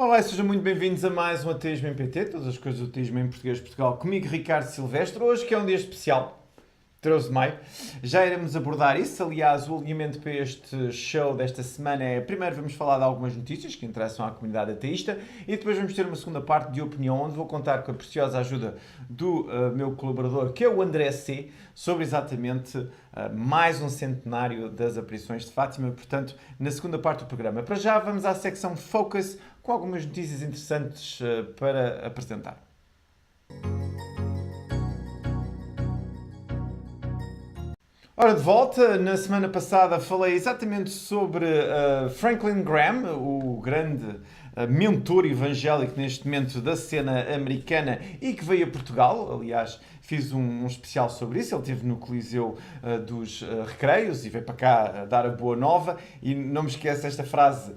Olá e sejam muito bem-vindos a mais um Ateísmo em PT, todas as coisas do ateísmo em português de Portugal, comigo Ricardo Silvestre, hoje que é um dia especial, 13 de maio, já iremos abordar isso. Aliás, o alinhamento para este show desta semana é, primeiro vamos falar de algumas notícias que interessam à comunidade ateísta e depois vamos ter uma segunda parte de opinião, onde vou contar com a preciosa ajuda do meu colaborador, que é o André C., sobre exatamente mais um centenário das aparições de Fátima, portanto, na segunda parte do programa. Para já, vamos à secção Focus, com algumas notícias interessantes para apresentar. Ora, de volta, na semana passada falei exatamente sobre Franklin Graham, o grande mentor evangélico neste momento da cena americana e que veio a Portugal. Aliás, fiz um especial sobre isso. Ele esteve no Coliseu dos Recreios e veio para cá dar a boa nova. E não me esqueça esta frase: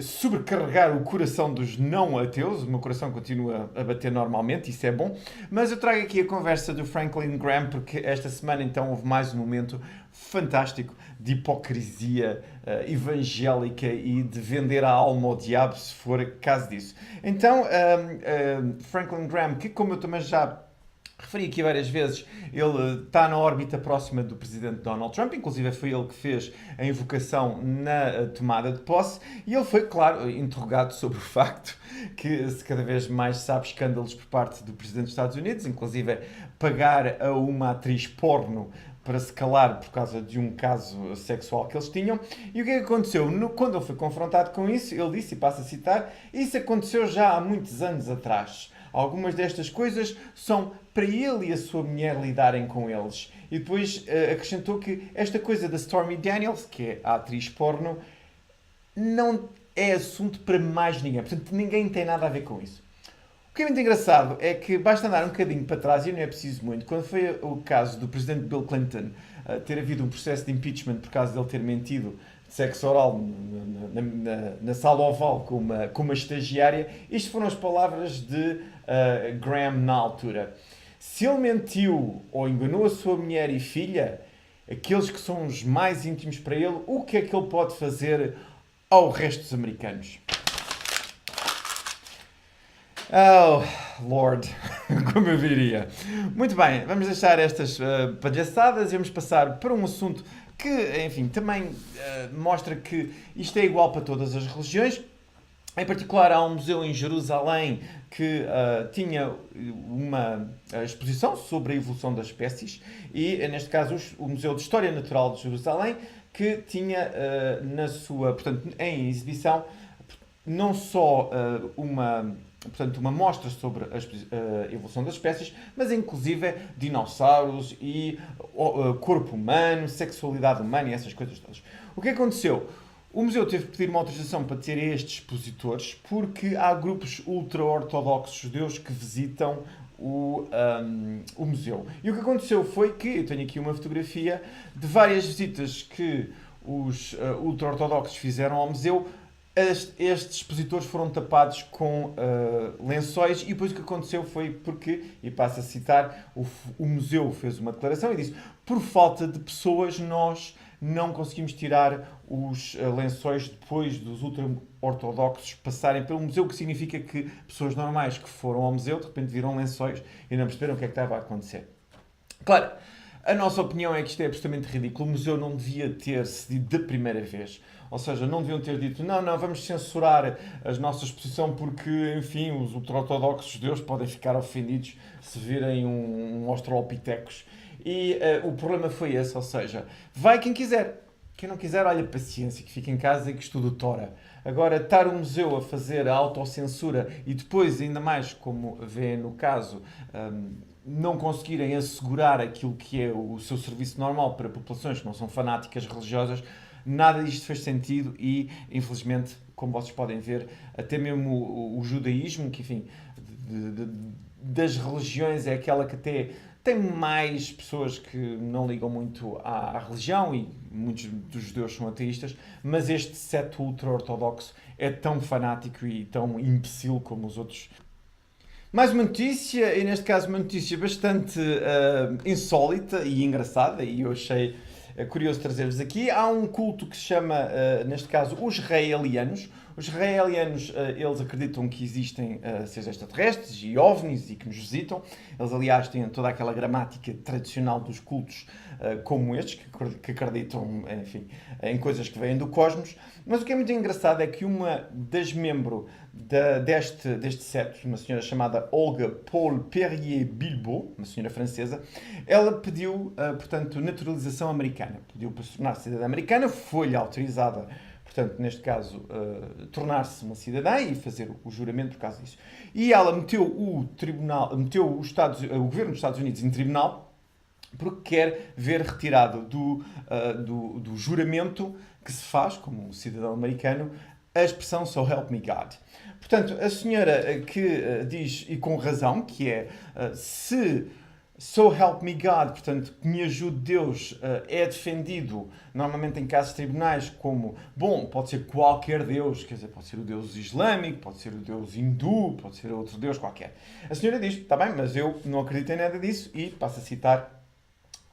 sobrecarregar o coração dos não ateus. O meu coração continua a bater normalmente, isso é bom. Mas eu trago aqui a conversa do Franklin Graham porque esta semana então houve mais um momento fantástico de hipocrisia evangélica e de vender a alma ao diabo, se for caso disso. Então, Franklin Graham, que como eu também já referi aqui várias vezes, ele está na órbita próxima do presidente Donald Trump, inclusive foi ele que fez a invocação na tomada de posse, e ele foi, claro, interrogado sobre o facto que se cada vez mais sabe escândalos por parte do presidente dos Estados Unidos, inclusive pagar a uma atriz porno para se calar por causa de um caso sexual que eles tinham. E o que é que aconteceu? Quando ele foi confrontado com isso, ele disse, e passo a citar, isso aconteceu já há muitos anos atrás. Algumas destas coisas são para ele e a sua mulher lidarem com eles. E depois acrescentou que esta coisa da Stormy Daniels, que é a atriz porno, não é assunto para mais ninguém. Portanto, ninguém tem nada a ver com isso. O que é muito engraçado é que basta andar um bocadinho para trás, e não é preciso muito, quando foi o caso do presidente Bill Clinton ter havido um processo de impeachment por causa dele ter mentido de sexo oral na sala oval com uma estagiária, isto foram as palavras de Graham na altura. Se ele mentiu ou enganou a sua mulher e filha, aqueles que são os mais íntimos para ele, o que é que ele pode fazer ao resto dos americanos? Oh, Lord, como eu diria. Muito bem, vamos deixar estas palhaçadas e vamos passar para um assunto que, enfim, também mostra que isto é igual para todas as religiões. Em particular, há um museu em Jerusalém que tinha uma exposição sobre a evolução das espécies e, neste caso, o Museu de História Natural de Jerusalém, que tinha na sua, portanto, em exibição, não só uma mostra sobre a evolução das espécies, mas inclusive dinossauros e corpo humano, sexualidade humana e essas coisas todas. O que aconteceu? O museu teve que pedir uma autorização para ter estes expositores porque há grupos ultra-ortodoxos judeus que visitam o museu. E o que aconteceu foi que, eu tenho aqui uma fotografia de várias visitas que os ultra-ortodoxos fizeram ao museu. Estes expositores foram tapados com lençóis e depois o que aconteceu foi porque, e passo a citar, o museu fez uma declaração e disse: por falta de pessoas nós não conseguimos tirar os lençóis depois dos ultra-ortodoxos passarem pelo museu, o que significa que pessoas normais que foram ao museu de repente viram lençóis e não perceberam o que é que estava a acontecer. Claro, a nossa opinião é que isto é absolutamente ridículo. O museu não devia ter cedido da primeira vez. Ou seja, não deviam ter dito, não, vamos censurar a nossa exposição porque, enfim, os ultra-ortodoxos judeus podem ficar ofendidos se virem um Australopithecus. E o problema foi esse, ou seja, vai quem quiser. Quem não quiser, olha, paciência, que fique em casa e que estude o Tora. Agora, estar o museu a fazer a autocensura e depois, ainda mais, como vê no caso, não conseguirem assegurar aquilo que é o seu serviço normal para populações que não são fanáticas religiosas, nada disto fez sentido e, infelizmente, como vocês podem ver, até mesmo o judaísmo, que, enfim, das religiões é aquela que até tem mais pessoas que não ligam muito à religião e muitos dos judeus são ateístas, mas este seto ultra-ortodoxo é tão fanático e tão imbecil como os outros. Mais uma notícia, e neste caso uma notícia bastante insólita e engraçada, e eu achei curioso trazer-vos aqui. Há um culto que se chama, neste caso, os Raelianos. Os israelianos, eles acreditam que existem seres extraterrestres e ovnis e que nos visitam. Eles, aliás, têm toda aquela gramática tradicional dos cultos como estes, que acreditam, enfim, em coisas que vêm do cosmos. Mas o que é muito engraçado é que uma das membros deste septo, uma senhora chamada Olga Paul Perrier-Bilbao, uma senhora francesa, ela pediu, portanto, naturalização americana. Pediu para se tornar cidadã americana, foi-lhe autorizada, portanto, neste caso, tornar-se uma cidadã e fazer o juramento por causa disso. E ela meteu o governo dos Estados Unidos em tribunal porque quer ver retirado do juramento que se faz como cidadão americano a expressão So Help Me God. Portanto, a senhora que diz, e com razão, que é se So Help Me God, portanto, que me ajude Deus, é defendido normalmente em casos de tribunais como, bom, pode ser qualquer Deus, quer dizer, pode ser o Deus islâmico, pode ser o Deus hindu, pode ser outro Deus qualquer. A senhora diz, está bem, mas eu não acredito em nada disso e, passo a citar,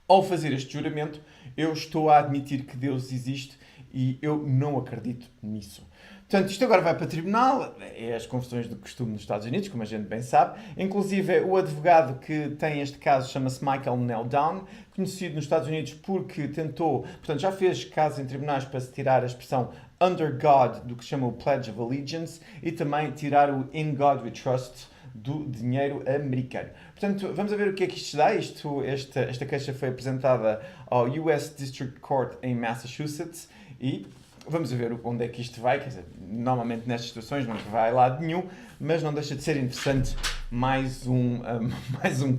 ao fazer este juramento, eu estou a admitir que Deus existe e eu não acredito nisso. Portanto, isto agora vai para tribunal, é as confissões de costume nos Estados Unidos, como a gente bem sabe. Inclusive, o advogado que tem este caso chama-se Michael Neldon, conhecido nos Estados Unidos porque tentou, portanto, já fez casos em tribunais para se tirar a expressão Under God do que se chama o Pledge of Allegiance e também tirar o In God We Trust do dinheiro americano. Portanto, vamos a ver o que é que isto dá. Esta queixa foi apresentada ao US District Court em Massachusetts e vamos ver onde é que isto vai. Quer dizer, normalmente nestas situações não vai a lado nenhum, mas não deixa de ser interessante mais um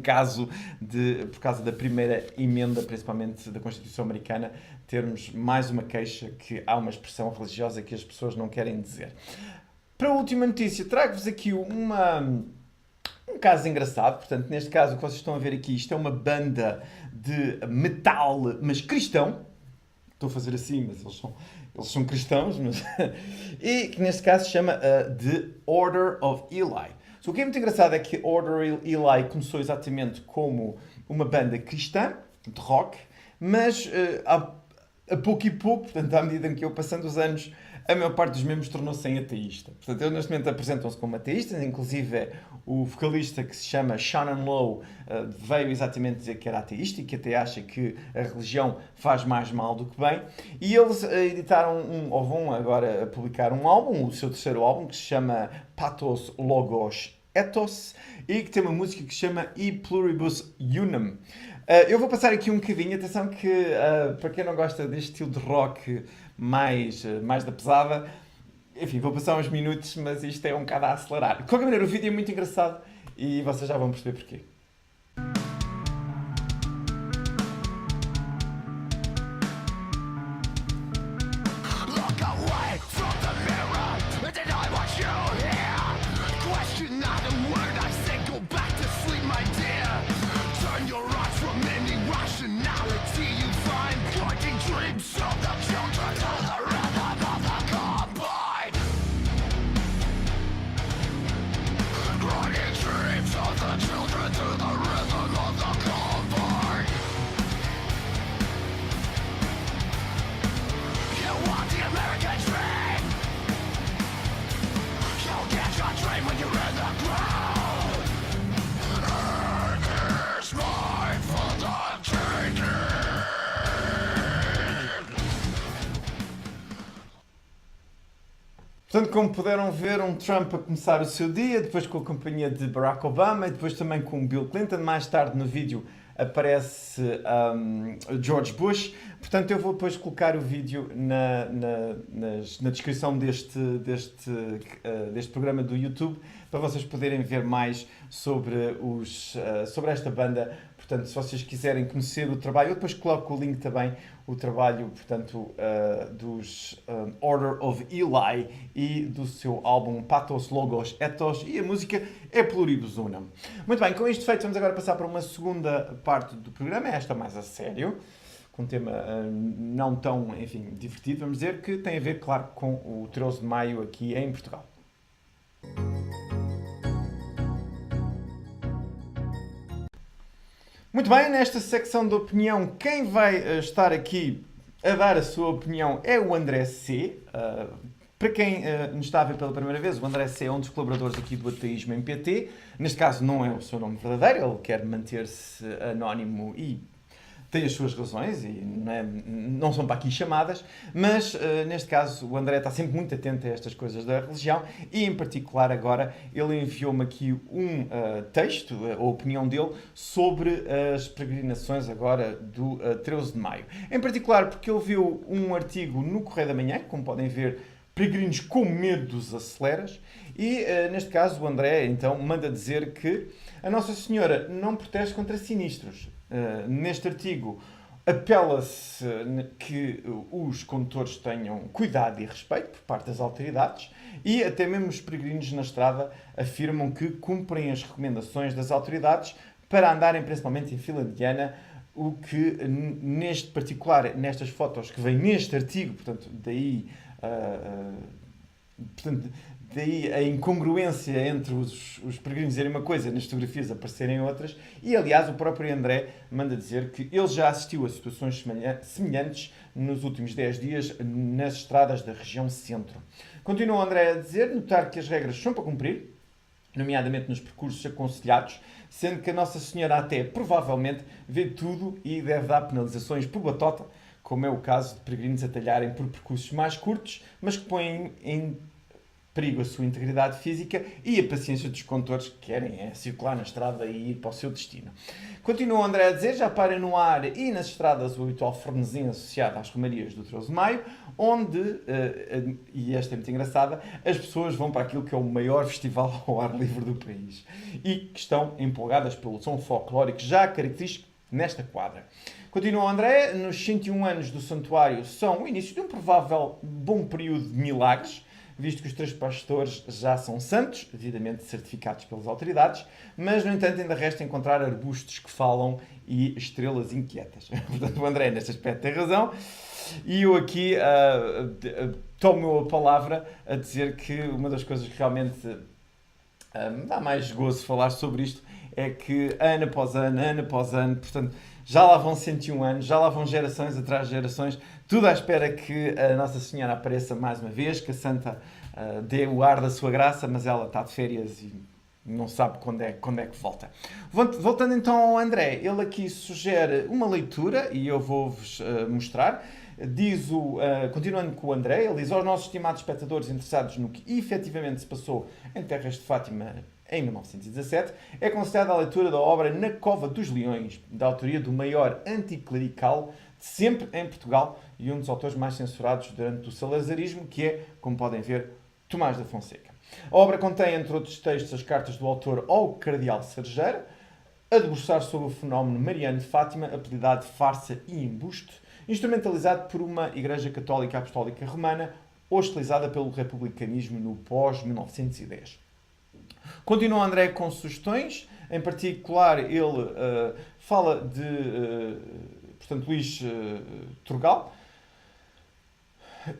caso por causa da primeira emenda, principalmente da Constituição Americana, termos mais uma queixa que há uma expressão religiosa que as pessoas não querem dizer. Para a última notícia, trago-vos aqui um caso engraçado. Portanto, neste caso, o que vocês estão a ver aqui, isto é uma banda de metal, mas cristão. Estou a fazer assim, mas eles são cristãos. E que neste caso se chama The Order of Eli. O que é muito engraçado é que Order of Eli começou exatamente como uma banda cristã, de rock, mas a pouco e pouco, portanto, à medida em que eu passando os anos, a maior parte dos membros tornou-se em ateísta. Portanto, eles neste momento apresentam-se como ateístas, inclusive o vocalista que se chama Shannon Lowe veio exatamente dizer que era ateísta e que até acha que a religião faz mais mal do que bem. E eles editaram ou vão agora publicar um álbum, o seu terceiro álbum, que se chama Pathos Logos Ethos e que tem uma música que se chama E Pluribus Unum. Eu vou passar aqui um bocadinho, atenção que para quem não gosta deste estilo de rock mais da pesada, enfim, vou passar uns minutos, mas isto é um bocado a acelerar. De qualquer maneira, o vídeo é muito engraçado e vocês já vão perceber porquê. Portanto, como puderam ver, um Trump a começar o seu dia, depois com a companhia de Barack Obama e depois também com Bill Clinton. Mais tarde no vídeo aparece George Bush. Portanto, eu vou depois colocar o vídeo na descrição deste programa do YouTube para vocês poderem ver mais sobre esta banda. Portanto, se vocês quiserem conhecer o trabalho, eu depois coloco o link também, o trabalho, portanto, dos Order of Eli e do seu álbum Pathos Logos Ethos e a música é Pluribus Unum. Muito bem, com isto feito, vamos agora passar para uma segunda parte do programa, esta mais a sério, com um tema não tão, enfim, divertido, vamos dizer, que tem a ver, claro, com o 13 de maio aqui em Portugal. Muito bem, nesta secção de opinião, quem vai estar aqui a dar a sua opinião é o André C. Para quem nos está a ver pela primeira vez, o André C. é um dos colaboradores aqui do Ateísmo em PT. Neste caso não é o seu nome verdadeiro, ele quer manter-se anónimo e tem as suas razões e não são para aqui chamadas, mas neste caso o André está sempre muito atento a estas coisas da religião e em particular agora ele enviou-me aqui um texto, a opinião dele, sobre as peregrinações agora do 13 de maio. Em particular porque ele viu um artigo no Correio da Manhã, como podem ver, peregrinos com medo dos aceleras, e neste caso o André então manda dizer que a Nossa Senhora não protege contra sinistros. Neste artigo apela-se que os condutores tenham cuidado e respeito por parte das autoridades e até mesmo os peregrinos na estrada afirmam que cumprem as recomendações das autoridades para andarem principalmente em fila indiana, o que neste particular, nestas fotos que vêm neste artigo, portanto daí a incongruência entre os peregrinos dizerem uma coisa e nas fotografias aparecerem outras. E, aliás, o próprio André manda dizer que ele já assistiu a situações semelhantes nos últimos 10 dias nas estradas da região centro. Continua o André a dizer, notar que as regras são para cumprir, nomeadamente nos percursos aconselhados, sendo que a Nossa Senhora até, provavelmente, vê tudo e deve dar penalizações por batota, como é o caso de peregrinos a talharem por percursos mais curtos, mas que põem em perigo a sua integridade física e a paciência dos condutores que querem circular na estrada e ir para o seu destino. Continua o André a dizer, já parem no ar e nas estradas o habitual frenesim associado às romarias do 13 de Maio, onde, e esta é muito engraçada, as pessoas vão para aquilo que é o maior festival ao ar livre do país e que estão empolgadas pelo som folclórico já característico nesta quadra. Continua o André, nos 101 anos do santuário são o início de um provável bom período de milagres, visto que os 3 pastores já são santos, devidamente certificados pelas autoridades, mas, no entanto, ainda resta encontrar arbustos que falam e estrelas inquietas. Portanto, o André, neste aspecto, tem razão. E eu aqui tomo a palavra a dizer que uma das coisas que realmente me dá mais gozo falar sobre isto é que, ano após ano, portanto, já lá vão 101 anos, já lá vão gerações atrás de gerações, tudo à espera que a Nossa Senhora apareça mais uma vez, que a Santa dê o ar da sua graça, mas ela está de férias e não sabe quando é que volta. Voltando então ao André, ele aqui sugere uma leitura e eu vou-vos mostrar. Continuando com o André, ele diz aos nossos estimados espectadores interessados no que efetivamente se passou em Terras de Fátima em 1917, é considerada a leitura da obra Na Cova dos Leões, da autoria do maior anticlerical de sempre em Portugal e um dos autores mais censurados durante o salazarismo, que é, como podem ver, Tomás da Fonseca. A obra contém, entre outros textos, as cartas do autor ao cardeal Sergeiro, a debruçar sobre o fenómeno Mariano de Fátima, apelidado de farsa e embuste, instrumentalizado por uma Igreja Católica Apostólica Romana, hostilizada pelo republicanismo no pós-1910. Continua André com sugestões, em particular ele fala de, portanto, Luís Turgal,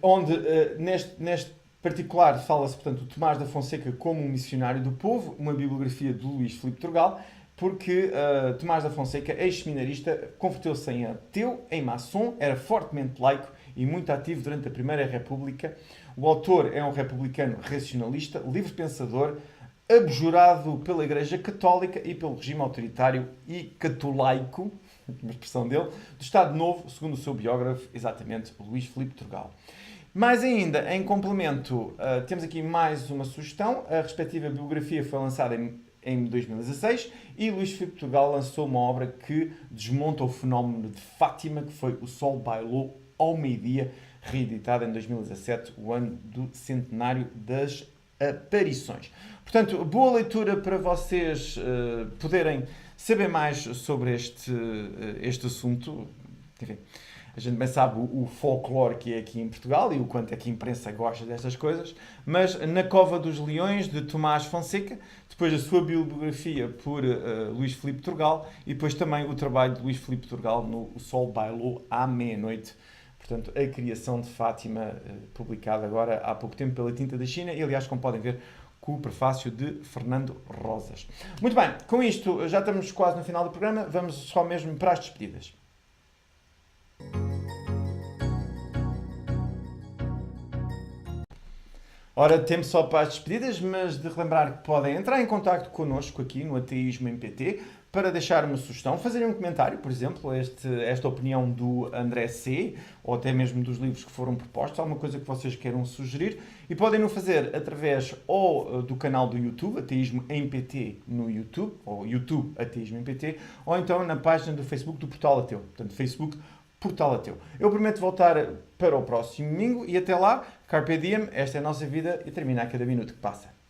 onde neste particular fala-se, portanto, de Tomás da Fonseca como um missionário do povo, uma bibliografia de Luís Filipe Turgal, porque Tomás da Fonseca, ex-seminarista, converteu-se em ateu, em maçom, era fortemente laico e muito ativo durante a Primeira República. O autor é um republicano racionalista, livre-pensador, abjurado pela Igreja Católica e pelo regime autoritário e catolaico, uma expressão dele, do Estado Novo, segundo o seu biógrafo, exatamente, Luís Filipe Turgal. Mais ainda, em complemento, temos aqui mais uma sugestão. A respectiva biografia foi lançada em 2016 e Luís Filipe Turgal lançou uma obra que desmonta o fenómeno de Fátima, que foi O Sol Bailou ao Meio-Dia, reeditada em 2017, o ano do centenário das aparições. Portanto, boa leitura para vocês poderem saber mais sobre este assunto. Enfim, a gente bem sabe o folclore que é aqui em Portugal e o quanto é que a imprensa gosta destas coisas, mas Na Cova dos Leões, de Tomás Fonseca, depois a sua bibliografia por Luís Filipe Turgal e depois também o trabalho de Luís Filipe Turgal no O Sol Bailou à Meia-Noite. Portanto, a criação de Fátima, publicada agora há pouco tempo pela Tinta da China e, aliás, como podem ver, com o prefácio de Fernando Rosas. Muito bem, com isto já estamos quase no final do programa, vamos só mesmo para as despedidas. Ora, tempo só para as despedidas, mas de relembrar que podem entrar em contacto connosco aqui no Ateísmo em PT para deixar uma sugestão, fazerem um comentário, por exemplo, esta opinião do André C, ou até mesmo dos livros que foram propostos, alguma coisa que vocês queiram sugerir, e podem o fazer através ou do canal do YouTube, Ateísmo em PT no YouTube, ou YouTube Ateísmo em PT, ou então na página do Facebook do Portal Ateu, portanto, Facebook Portal Ateu. Eu prometo voltar para o próximo domingo e até lá, Carpe Diem, esta é a nossa vida e termina a cada minuto que passa.